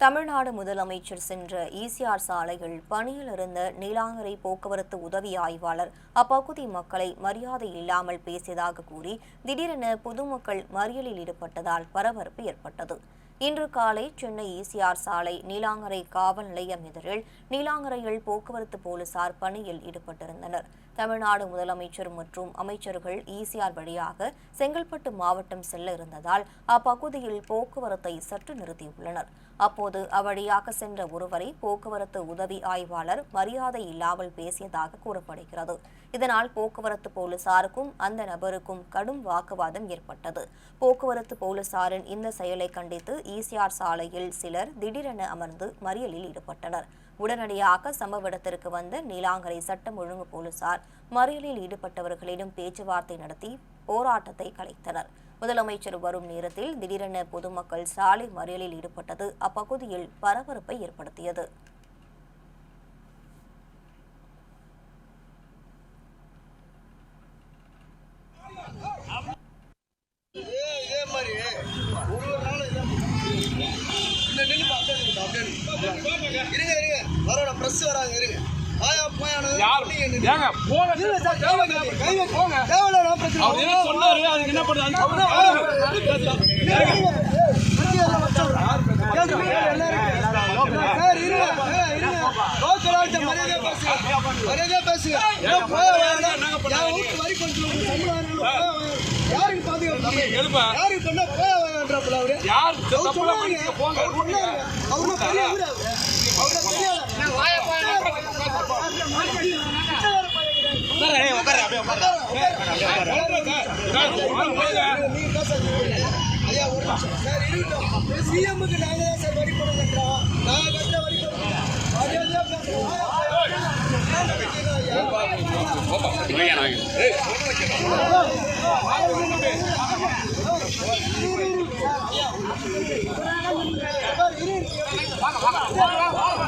தமிழ்நாடு முதலமைச்சர் சென்ற ஈசிஆர் சாலையில் பணியில் இருந்த நீலாங்கரை போக்குவரத்து உதவி ஆய்வாளர் அப்பகுதி மக்களை மரியாதை இல்லாமல் பேசியதாக கூறி திடீரென பொதுமக்கள் மறியலில் ஈடுபட்டதால் பரபரப்பு ஏற்பட்டது. இன்று காலை சென்னை ஈசிஆர் சாலை நீலாங்கரை காவல் நிலையம் எதிரில் நீலாங்கரையில் போக்குவரத்து போலீசார் பணியில் ஈடுபட்டிருந்தனர். தமிழ்நாடு முதலமைச்சர் மற்றும் அமைச்சர்கள் ஈசிஆர் வழியாக செங்கல்பட்டு மாவட்டம் செல்ல இருந்ததால் அப்பகுதியில் போக்குவரத்தை சற்று நிறுத்தியுள்ளனர். அப்போது அவ்வழியாக சென்ற ஒருவரை போக்குவரத்து உதவி ஆய்வாளர் மரியாதை இல்லாமல் பேசியதாக கூறப்படுகிறது. இதனால் போக்குவரத்து போலீசாருக்கும் அந்த நபருக்கும் கடும் வாக்குவாதம் ஏற்பட்டது. போக்குவரத்து போலீசாரின் இந்த செயலை கண்டித்து ஈசிஆர் சாலையில் சிலர் திடீரென அமர்ந்து மறியலில் ஈடுபட்டனர். உடனடியாக சம்பவ இடத்திற்கு வந்த நீலாங்கரை சட்டம் ஒழுங்கு போலீசார் மறியலில் ஈடுபட்டவர்களிடம் பேச்சுவார்த்தை நடத்தி போராட்டத்தை கலைத்தனர். முதலமைச்சர் வரும் நேரத்தில் திடீரென பொதுமக்கள் சாலை மறியலில் ஈடுபட்டது அப்பகுதியில் பரபரப்பை ஏற்படுத்தியது. வாங்க